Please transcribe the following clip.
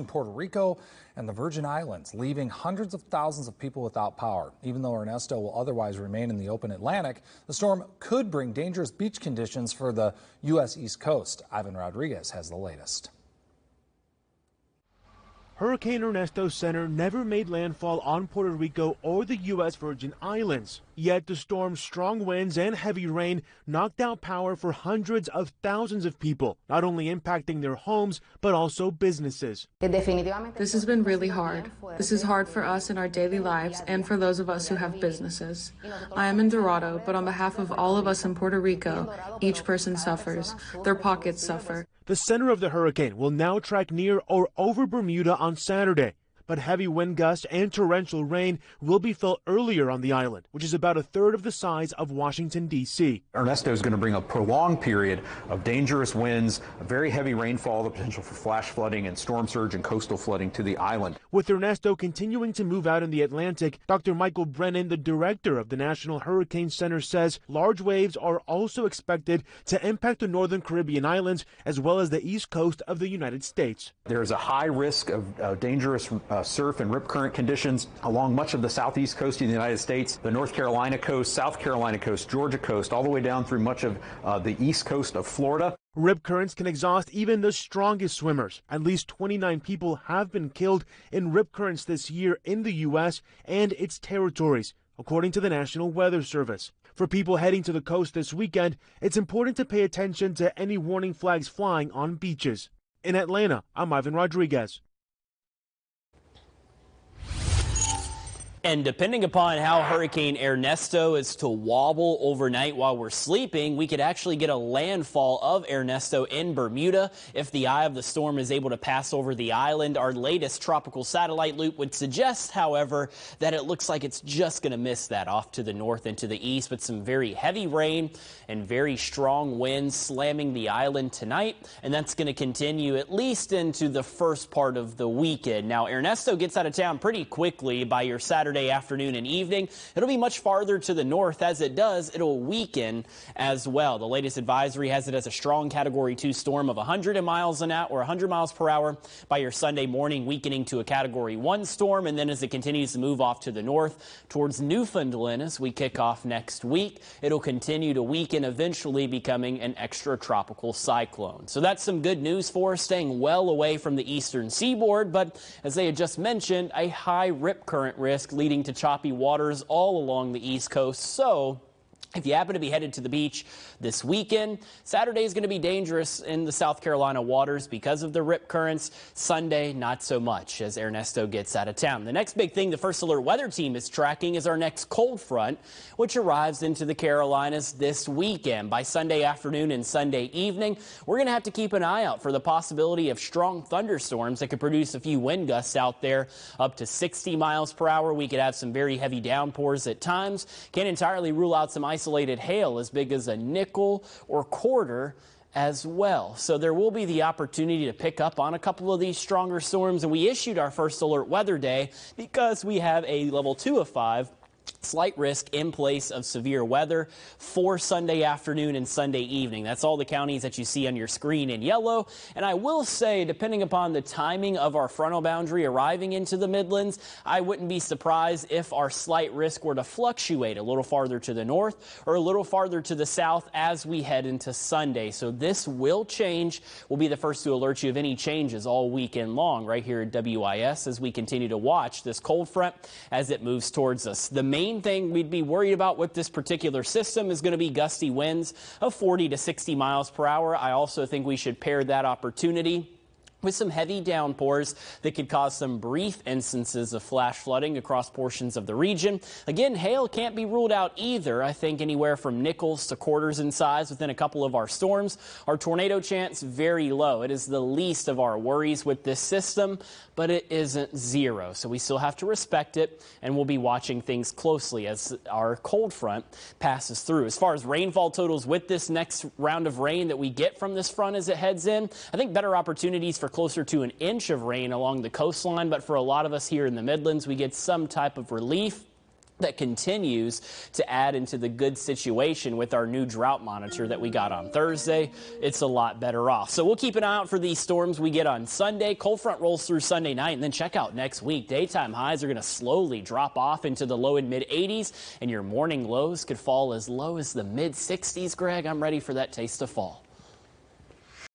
Puerto Rico and the Virgin Islands, leaving hundreds of thousands of people without power. Even though Ernesto will otherwise remain in the open Atlantic, the storm could bring dangerous beach conditions for the U.S. East Coast. Ivan Rodriguez has the latest. Hurricane Ernesto's center never made landfall on Puerto Rico or the U.S. Virgin Islands. Yet the storm's strong winds and heavy rain knocked out power for hundreds of thousands of people, not only impacting their homes, but also businesses. This has been really hard. This is hard for us in our daily lives and for those of us who have businesses. I am in Dorado, but on behalf of all of us in Puerto Rico, each person suffers. Their pockets suffer. The center of the hurricane will now track near or over Bermuda on Saturday, but heavy wind gusts and torrential rain will be felt earlier on the island, which is about a third of the size of Washington, D.C. Ernesto is going to bring a prolonged period of dangerous winds, very heavy rainfall, the potential for flash flooding and storm surge and coastal flooding to the island. With Ernesto continuing to move out in the Atlantic, Dr. Michael Brennan, the director of the National Hurricane Center, says large waves are also expected to impact the northern Caribbean islands as well as the east coast of the United States. There's a high risk of dangerous surf and rip current conditions along much of the southeast coast of the United States, the North Carolina coast, South Carolina coast, Georgia coast, all the way down through much of the east coast of Florida. Rip currents can exhaust even the strongest swimmers. At least 29 people have been killed in rip currents this year in the U.S. and its territories, according to the National Weather Service. For people heading to the coast this weekend, it's important to pay attention to any warning flags flying on beaches. In Atlanta, I'm Ivan Rodriguez. And depending upon how Hurricane Ernesto is to wobble overnight while we're sleeping, we could actually get a landfall of Ernesto in Bermuda if the eye of the storm is able to pass over the island. Our latest tropical satellite loop would suggest, however, that it looks like it's just going to miss that off to the north and to the east, with some very heavy rain and very strong winds slamming the island tonight. And that's going to continue at least into the first part of the weekend. Now, Ernesto gets out of town pretty quickly by your Saturday afternoon and evening. It'll be much farther to the north. As it does, it'll weaken as well. The latest advisory has it as a strong Category 2 storm of 100 miles an hour or 100 miles per hour by your Sunday morning, weakening to a Category 1 storm. And then as it continues to move off to the north towards Newfoundland as we kick off next week, it'll continue to weaken, eventually becoming an extratropical cyclone. So that's some good news for us, staying well away from the eastern seaboard. But as they had just mentioned, a high rip current risk leading to choppy waters all along the East Coast. So if you happen to be headed to the beach this weekend, Saturday is going to be dangerous in the South Carolina waters because of the rip currents. Sunday, not so much as Ernesto gets out of town. The next big thing the First Alert Weather Team is tracking is our next cold front, which arrives into the Carolinas this weekend. By Sunday afternoon and Sunday evening, we're going to have to keep an eye out for the possibility of strong thunderstorms that could produce a few wind gusts out there up to 60 miles per hour. We could have some very heavy downpours at times. Can't entirely rule out some isolated hail as big as a nickel or quarter as well. So there will be the opportunity to pick up on a couple of these stronger storms. And we issued our first alert weather day because we have a level 2 of 5 slight risk in place of severe weather for Sunday afternoon and Sunday evening. That's all the counties that you see on your screen in yellow. And I will say, depending upon the timing of our frontal boundary arriving into the Midlands, I wouldn't be surprised if our slight risk were to fluctuate a little farther to the north or a little farther to the south as we head into Sunday. So this will change. We'll be the first to alert you of any changes all weekend long right here at WIS as we continue to watch this cold front as it moves towards us. The main thing we'd be worried about with this particular system is going to be gusty winds of 40 to 60 miles per hour. I also think we should pair that opportunity with some heavy downpours that could cause some brief instances of flash flooding across portions of the region. Again, hail can't be ruled out either. I think anywhere from nickels to quarters in size within a couple of our storms. Our tornado chance very low. It is the least of our worries with this system, but it isn't zero. So we still have to respect it, and we'll be watching things closely as our cold front passes through. As far as rainfall totals with this next round of rain that we get from this front as it heads in, I think better opportunities for closer to an inch of rain along the coastline, but for a lot of us here in the Midlands, we get some type of relief that continues to add into the good situation with our new drought monitor that we got on Thursday. It's a lot better off. So we'll keep an eye out for these storms we get on Sunday. Cold front rolls through Sunday night, and then check out next week. Daytime highs are going to slowly drop off into the low and mid 80s, and your morning lows could fall as low as the mid 60s. Greg, I'm ready for that taste of fall.